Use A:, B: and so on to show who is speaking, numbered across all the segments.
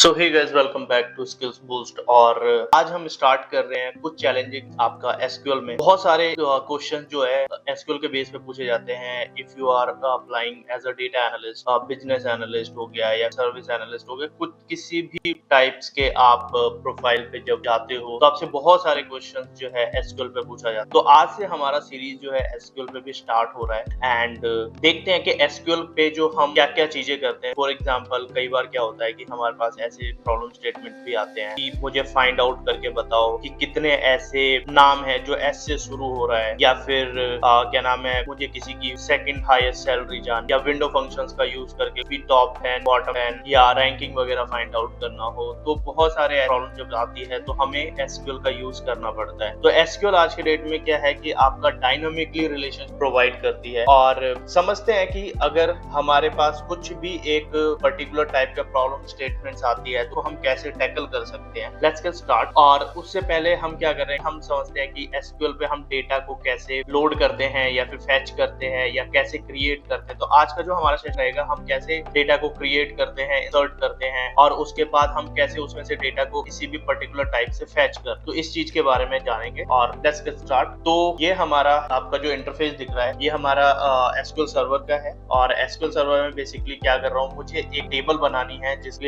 A: So hey guys, welcome back to skills boost. और आज हम स्टार्ट कर रहे हैं कुछ चैलेंजिंग आपका एसक्यूएल में। बहुत सारे क्वेश्चन जो है एसक्यूएल के बेस पे पूछे जाते हैं। If you are applying as a data analyst, business analyst हो गया या सर्विस एनालिस्ट हो गया, कुछ किसी भी टाइप्स के आप प्रोफाइल पे जब जाते हो तो आपसे बहुत सारे क्वेश्चन जो है एसक्यूएल पे पूछा जाता है। तो आज से हमारा सीरीज जो है एसक्यूएल पे भी स्टार्ट हो रहा है एंड देखते हैं कि एसक्यूएल पे जो हम क्या क्या चीजें करते हैं। फॉर एग्जाम्पल, कई बार क्या होता है कि हमारे पास ऐसे प्रॉब्लम स्टेटमेंट भी आते हैं कि मुझे फाइंड आउट करके बताओ कि कितने ऐसे नाम है जो एस से शुरू हो रहा है, या फिर क्या नाम है, मुझे किसी की सेकंड हाईएस्ट सैलरी जान, या विंडो फंक्शंस का यूज करके भी टॉप 10 बॉटम 10 या रैंकिंग वगैरह फाइंड आउट करना हो। तो बहुत सारे प्रॉब्लम जब आती है तो हमें एसक्यूएल का यूज करना पड़ता है। तो एसक्यूएल आज के डेट में क्या है कि आपका डायनामिकली रिलेशन प्रोवाइड करती है। और समझते हैं कि अगर हमारे पास कुछ भी एक पर्टिकुलर टाइप का प्रॉब्लम स्टेटमेंट्स आती है तो हम कैसे टैकल कर सकते हैं। Let's get start. और उससे पहले हम क्या कर रहे हैं, हम समझते हैं कि एसक्यूएल पे हम डेटा को कैसे लोड करते हैं या फिर फैच करते हैं या कैसे क्रिएट करते हैं। तो आज का जो हमारा सेशन रहेगा, हम कैसे डेटा को क्रिएट करते हैं, इंसर्ट करते हैं, और उसके बाद हम कैसे उसमें से डेटा को किसी भी पर्टिकुलर टाइप से फैच कर, तो इस चीज के बारे में जानेंगे। और लेट्स गेट स्टार्ट। तो ये हमारा आपका जो इंटरफेस दिख रहा है, ये हमारा एसक्यूएल सर्वर का है। और एसक्यूएल सर्वर में बेसिकली क्या कर रहा हूँ, मुझे एक टेबल बनानी है जिस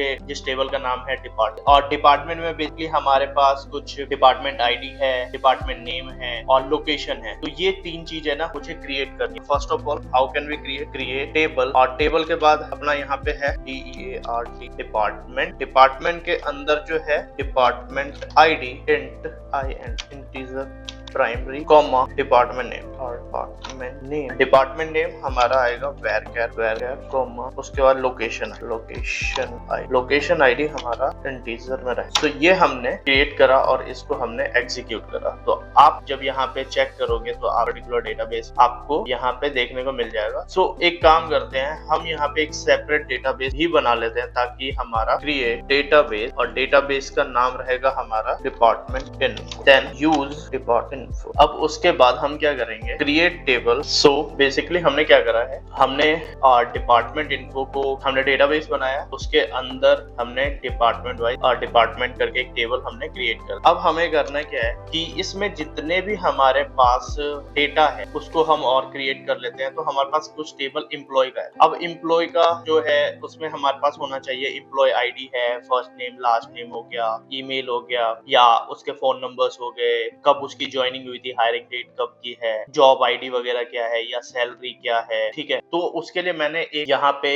A: टेबल का नाम है डिपार्टमेंट। और डिपार्टमेंट में बेसिकली हमारे पास कुछ डिपार्टमेंट आईडी है, डिपार्टमेंट नेम है और लोकेशन है। तो ये तीन चीजें ना मुझे क्रिएट करनी है। First of all, how can we create table. और टेबल के बाद अपना यहाँ पे है DEART डिपार्टमेंट। डिपार्टमेंट के अंदर जो है department ID integer primary comma department name. और डिपार्टमेंट नेम हमारा आएगा varchar कॉमा, उसके बाद लोकेशन आईडी हमारा इंटीजर में रहे। तो ये हमने क्रिएट करा और इसको हमने एग्जीक्यूट करा। तो आप जब यहाँ पे चेक करोगे तो पर्टिकुलर डेटाबेस आपको यहाँ पे देखने को मिल जाएगा। सो एक काम करते हैं, हम यहाँ पे एक सेपरेट डेटाबेस ही बना लेते हैं ताकि हमारा क्रिएट डेटाबेस, और डेटाबेस का नाम रहेगा हमारा department info, then use department info. अब उसके बाद हम क्या करेंगे, क्रिएट टेबल। सो बेसिकली हमने क्या करा है, हमने डिपार्टमेंट इन्फो को हमने डेटाबेस बनाया, उसके अंदर हमने डिपार्टमेंट वाइज डिपार्टमेंट करके एक टेबल हमने क्रिएट कर। अब हमें करना क्या है कि इसमें जितने भी हमारे पास डेटा है उसको हम और क्रिएट कर लेते हैं। तो हमारे पास कुछ टेबल एम्प्लॉय का है। अब एम्प्लॉय का जो है उसमें हमारे पास होना चाहिए एम्प्लॉय आईडी है, फर्स्ट नेम लास्ट नेम हो गया, ईमेल हो गया, या उसके फोन नंबर्स हो गए, कब उसकी ज्वाइनिंग हुई थी, हायरिंग डेट कब की है, जॉब आईडी वगैरह क्या है, या सैलरी क्या है। ठीक है, तो उसके लिए मैंने एक यहाँ पे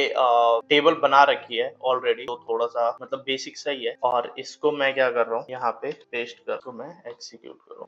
A: टेबल बना रखी है ऑलरेडी। तो थोड़ा सा मतलब बेसिक सही है। और इसको मैं क्या कर रहा हूँ, यहाँ पे पेस्ट कर, तो मैं एग्जीक्यूट करूँ।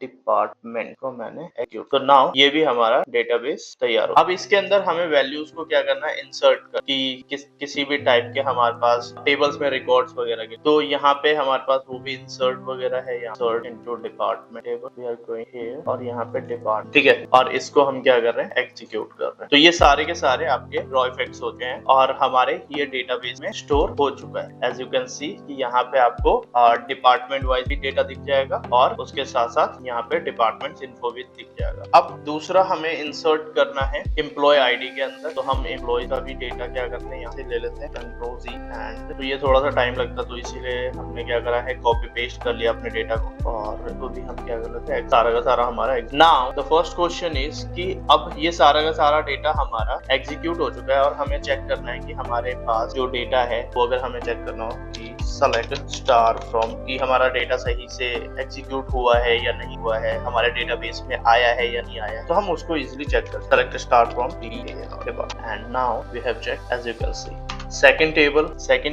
A: डिपार्टमेंट को मैंने एग्जीक्यूट। तो नाउ ये भी हमारा डेटाबेस तैयार हो। अब इसके अंदर हमें वैल्यूज को क्या करना है, इंसर्ट कर, कि किसी भी टाइप के हमारे पास टेबल्स में रिकॉर्ड्स वगैरह के। तो यहाँ पे हमारे पास वो भी इंसर्ट वगैरह है, insert into department table, we are going here, और यहाँ पे डिपार्टमेंट। ठीक है, और इसको हम क्या कर रहे हैं, एग्जीक्यूट कर रहे हैं। तो ये सारे के सारे आपके रॉ इफेक्ट्स होते हैं और हमारे ये डेटाबेस में स्टोर हो चुका है। एज यू कैन सी कि यहाँ पे आपको डिपार्टमेंट वाइज भी डेटा दिख जाएगा और उसके साथ साथ यहाँ पे डिपार्टमेंट इन्फो भी दिख जाएगा। अब दूसरा हमें इंसर्ट करना है एम्प्लॉय आईडी के अंदर। तो हम एम्प्लॉय का भी डेटा क्या करते हैं, यहाँ से ले लेते हैं कंट्रोल C एंड। तो ये थोड़ा सा टाइम लगता है, तो इसीलिए हमने क्या करा है, कॉपी पेस्ट कर लिया अपने डेटा को। और तो भी हम क्या कर लेते हैं, सारा का सारा हमारा। Now the first question is कि अब ये सारा का सारा डेटा हमारा एग्जीक्यूट हो चुका है और हमें चेक करना है कि हमारे पास जो डेटा है वो, अगर हमें चेक करना हो कि सेलेक्ट स्टार फ्रॉम, कि हमारा डेटा सही से एग्जीक्यूट हुआ है या नहीं हुआ है, हमारे डेटाबेस में आया है या नहीं आया, तो हम उसको इजीली चेक कर। Select star from and now we have check, as you can see. Second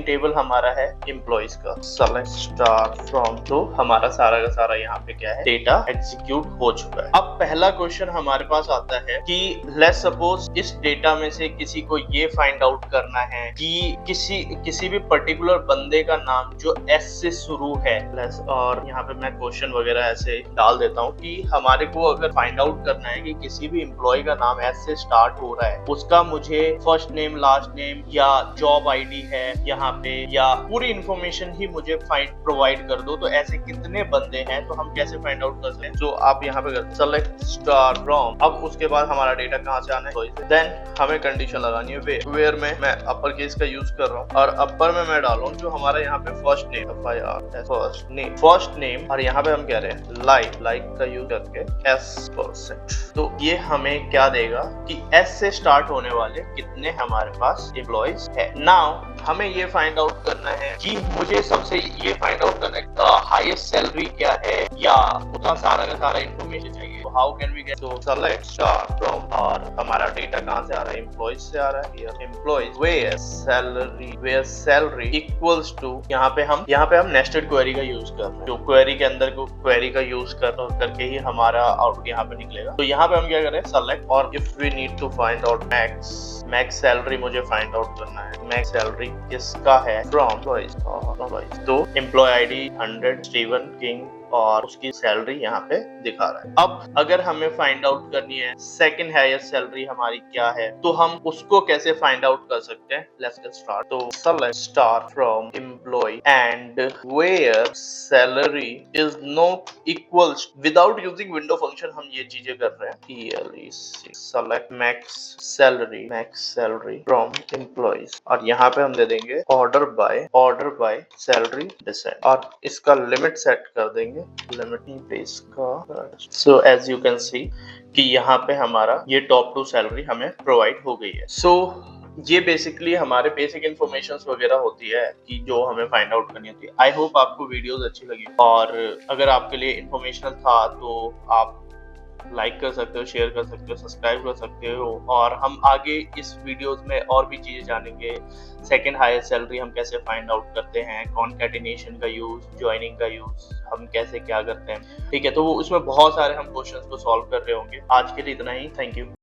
A: table हमारा है एम्प्लॉइज का, सेलेक्ट स्टार फ्रॉम। तो हमारा सारा का सारा यहाँ पे क्या है, डेटा एग्जीक्यूट हो चुका है। अब पहला क्वेश्चन हमारे पास आता है कि लेट्स सपोज इस डेटा में से किसी को ये फाइंड आउट करना है कि किसी भी पर्टिकुलर बंदे का नाम जो S से शुरू है। और यहाँ पे मैं क्वेश्चन वगैरह ऐसे डाल देता हूँ कि हमारे को अगर फाइंड आउट करना है कि किसी भी एम्प्लॉय का नाम S से स्टार्ट हो रहा है, उसका मुझे फर्स्ट नेम लास्ट नेम या जॉब जॉब आईडी है यहाँ पे, या पूरी इंफॉर्मेशन ही मुझे प्रोवाइड कर दो, तो ऐसे कितने बंदे हैं तो हम कैसे फाइंड आउट कर सकते हैं। जो आप यहाँ पे सेलेक्ट स्टार फ्रॉम, अब उसके बाद हमारा डेटा कहाँ से आना है, देन हमें कंडीशन लगानी है वेयर में मैं अपर केस का यूज कर रहा हूँ और अपर में मैं डालूं जो हमारा यहाँ पे फर्स्ट नेम और यहाँ पे हम कह रहे हैं लाइक का यूज करके S%। तो ये हमें क्या देगा कि S से स्टार्ट होने वाले कितने हमारे पास एम्प्लॉइज है। नाउ हमें ये फाइंड आउट करना है कि मुझे सबसे ये फाइंड आउट करना है हाईएस्ट सैलरी क्या है, या उतना सारा का सारा इन्फॉर्मेशन चाहिए। हाउ कैन वी गेट, तो सेलेक्ट स्टार फ्रॉम और हमारा डेटा कहाँ से आ रहा है, एम्प्लॉइज से आ रहा है। Employees where salary equals to, यहाँ पे हम नेस्टेड क्वेरी का यूज कर रहे हैं, जो क्वेरी के अंदर को क्वेरी का यूज करके ही हमारा आउटपुट यहाँ पे निकलेगा। तो यहाँ पे हम क्या करें, सेलेक्ट और if we need to find out max salary मुझे फाइंड आउट करना है। मैक्स सैलरी किसका है, फ्रॉम एम्प्लॉइज। तो एम्प्लॉय आईडी 100 स्टीवन किंग और उसकी सैलरी यहाँ पे दिखा रहा है। अब अगर हमें फाइंड आउट करनी है सेकंड हाईएस्ट सैलरी हमारी क्या है, तो हम उसको कैसे फाइंड आउट कर सकते हैं। Let's get start. तो select star from employ and where salary is not equals, without using window function हम ये चीजें कर रहे हैं। Select max salary from employees और यहाँ पे हम दे देंगे ऑर्डर बाय सैलरी डिसेंट और इसका लिमिट सेट कर देंगे, लिमिटिंग बेस का। So as you can see कि यहाँ पे हमारा ये टॉप 2 सैलरी हमें प्रोवाइड हो गई है। सो ये बेसिकली हमारे बेसिक इन्फॉर्मेशंस वगैरह होती है कि जो हमें फाइंड आउट करनी होती है। आई होप आपको वीडियोस अच्छी लगी और अगर आपके लिए इंफॉर्मेशनल था तो आप लाइक कर सकते हो, शेयर कर सकते हो, सब्सक्राइब कर सकते हो और हम आगे इस वीडियोस में और भी चीजें जानेंगे। सेकंड हाईएस्ट सैलरी हम कैसे फाइंड आउट करते हैं, कॉन्कैटिनेशन का यूज, ज्वाइनिंग का यूज हम कैसे क्या करते हैं, ठीक है। तो वो उसमें बहुत सारे हम क्वेश्चंस को सॉल्व कर रहे होंगे। आज के लिए इतना ही, थैंक यू।